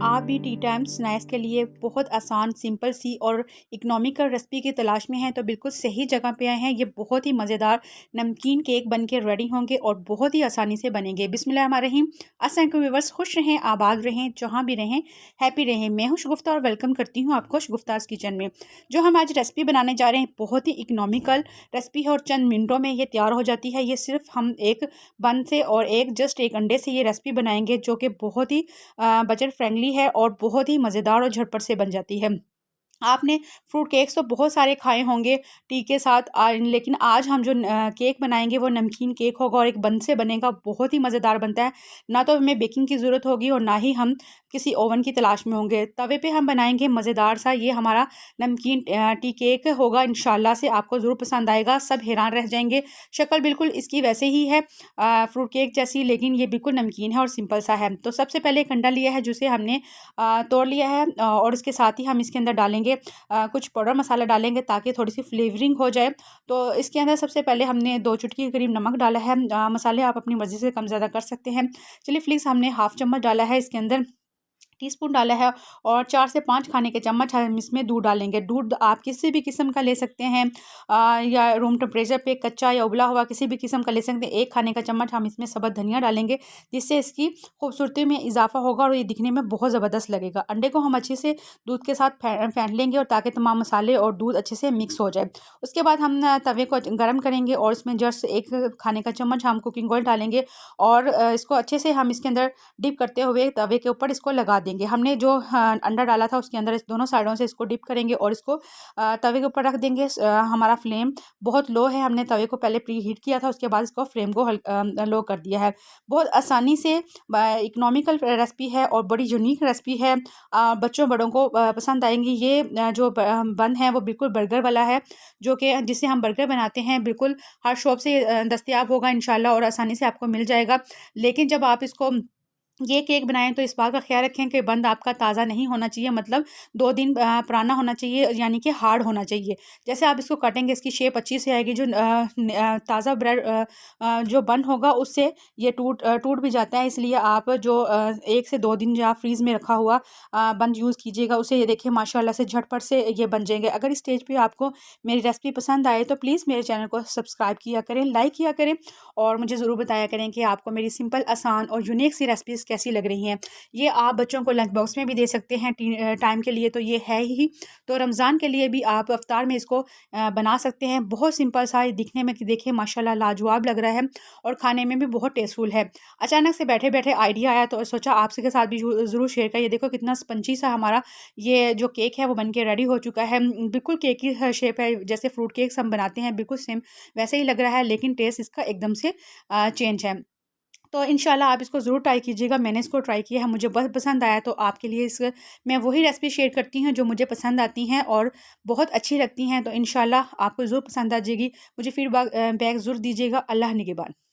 आप भी T time snacks के लिए बहुत आसान, सिंपल सी और इकोनॉमिकल रेसिपी की तलाश में हैं तो बिल्कुल सही जगह पे आए हैं। ये बहुत ही मज़ेदार नमकीन केक बन के रेडी होंगे और बहुत ही आसानी से बनेंगे। बिस्मिल्लाहिर्रहमानिर्रहीम। अस्सलाम वालेकुम व्यूअर्स, खुश रहें, आबाद रहें, जहाँ भी रहें, हैप्पी रहें। मैं हूँ शगुफ्ता और वेलकम करती हूँ आपको शगुफ्ताज़ किचन में। जो हम आज रेसिपी बनाने जा रहे हैं बहुत ही इकोनॉमिकल रेसिपी है और चंद मिनटों में ये तैयार हो जाती है। ये सिर्फ हम एक बन से और एक अंडे से ये रेसिपी बनाएंगे जो कि बहुत ही बजट फ्रेंडली है और बहुत ही मज़ेदार और झटपट से बन जाती है। आपने फ्रूट केक्स तो बहुत सारे खाए होंगे टी के साथ लेकिन आज हम जो केक बनाएंगे वो नमकीन केक होगा और एक बन से बनेगा, बहुत ही मज़ेदार बनता है। ना तो हमें बेकिंग की ज़रूरत होगी और ना ही हम किसी ओवन की तलाश में होंगे। तवे पे हम बनाएंगे मज़ेदार सा ये हमारा नमकीन टी केक होगा। इंशाल्लाह से आपको ज़रूर पसंद आएगा, सब हैरान रह जाएंगे। शक्ल बिल्कुल इसकी वैसे ही है फ्रूट केक जैसी, लेकिन ये बिल्कुल नमकीन है और सिंपल सा है। तो सबसे पहले एक अंडा लिया है जिसे हमने तोड़ लिया है और इसके साथ ही हम इसके अंदर डालेंगे कुछ पाउडर मसाला डालेंगे ताकि थोड़ी सी फ्लेवरिंग हो जाए। तो इसके अंदर सबसे पहले हमने 2 चुटकी के करीब नमक डाला है। मसाले आप अपनी मर्ज़ी से कम ज़्यादा कर सकते हैं। चिली फ्लेक्स हमने हाफ़ चम्मच डाला है इसके अंदर, टीस्पून डाला है और 4 से 5 खाने के चम्मच हम इसमें दूध डालेंगे। दूध आप किसी भी किस्म का ले सकते हैं या रूम टेम्परेचर पे कच्चा या उबला हुआ किसी भी किस्म का ले सकते हैं। 1 खाने का चम्मच हम इसमें सब्ज़ धनिया डालेंगे जिससे इसकी खूबसूरती में इजाफा होगा और ये दिखने में बहुत ज़बरदस्त लगेगा। अंडे को हम अच्छे से दूध के साथ फेंट लेंगे और ताकि तमाम मसाले और दूध अच्छे से मिक्स हो जाए। उसके बाद हम तवे को गर्म करेंगे और इसमें जस्ट 1 खाने का चम्मच हम कुकिंग ऑयल डालेंगे और इसको अच्छे से हम इसके अंदर डिप करते हुए तवे के ऊपर इसको लगा देंगे। हमने जो अंडा डाला था उसके अंदर इस दोनों साइडों से इसको डिप करेंगे और इसको तवे के ऊपर रख देंगे। हमारा फ्लेम बहुत लो है, हमने तवे को पहले प्री हीट किया था, उसके बाद इसको फ्लेम को लो कर दिया है। बहुत आसानी से इकोनॉमिकल रेसिपी है और बड़ी यूनिक रेसिपी है। बच्चों बड़ों को पसंद आएंगी। ये जो बन है वो बिल्कुल बर्गर वाला है, जो कि जिससे हम बर्गर बनाते हैं, बिल्कुल हर शॉप से दस्तयाब होगा इंशाल्लाह और आसानी से आपको मिल जाएगा। लेकिन जब आप इसको ये केक बनाएं तो इस बात का ख्याल रखें कि बंद आपका ताज़ा नहीं होना चाहिए, मतलब 2 दिन पुराना होना चाहिए, यानी कि हार्ड होना चाहिए। जैसे आप इसको काटेंगे इसकी शेप अच्छी से आएगी। जो ताज़ा ब्रेड जो बन होगा उससे ये टूट भी जाता है, इसलिए आप जो 1 से 2 दिन जो आप फ्रीज़ में रखा हुआ बंद यूज़ कीजिएगा। उसे ये देखिए माशाल्लाह से झटपट से ये बन जाएंगे। अगर इस स्टेज पे आपको मेरी रेसिपी पसंद आए तो प्लीज़ मेरे चैनल को सब्सक्राइब किया करें, लाइक किया करें और मुझे ज़रूर बताया करें कि आपको मेरी सिंपल, आसान और यूनिक सी रेसिपीज़ कैसी लग रही हैं। ये आप बच्चों को लंच बॉक्स में भी दे सकते हैं टाइम के लिए, तो ये है ही। तो रमज़ान के लिए भी आप इफ्तार में इसको बना सकते हैं। बहुत सिंपल सा, दिखने में देखिए माशाल्लाह लाजवाब लग रहा है और खाने में भी बहुत टेस्टफुल है। अचानक से बैठे बैठे आइडिया आया तो सोचा आपसे के साथ भी ज़रूर शेयर करिए। देखो कितना स्पंची सा हमारा ये जो केक है वो बन के रेडी हो चुका है। बिल्कुल केक की शेप है, जैसे फ्रूट केक्स हम बनाते हैं बिल्कुल सेम वैसे ही लग रहा है, लेकिन टेस्ट इसका एकदम से चेंज है। तो इंशाल्लाह आप इसको ज़रूर ट्राई कीजिएगा। मैंने इसको ट्राई किया है, मुझे बहुत पसंद आया, तो आपके लिए मैं वही रेसिपी शेयर करती हूँ जो मुझे पसंद आती हैं और बहुत अच्छी लगती हैं। तो इंशाल्लाह आपको ज़रूर पसंद आ जाएगी। मुझे फीडबैक ज़रूर दीजिएगा। अल्लाह निगहबान।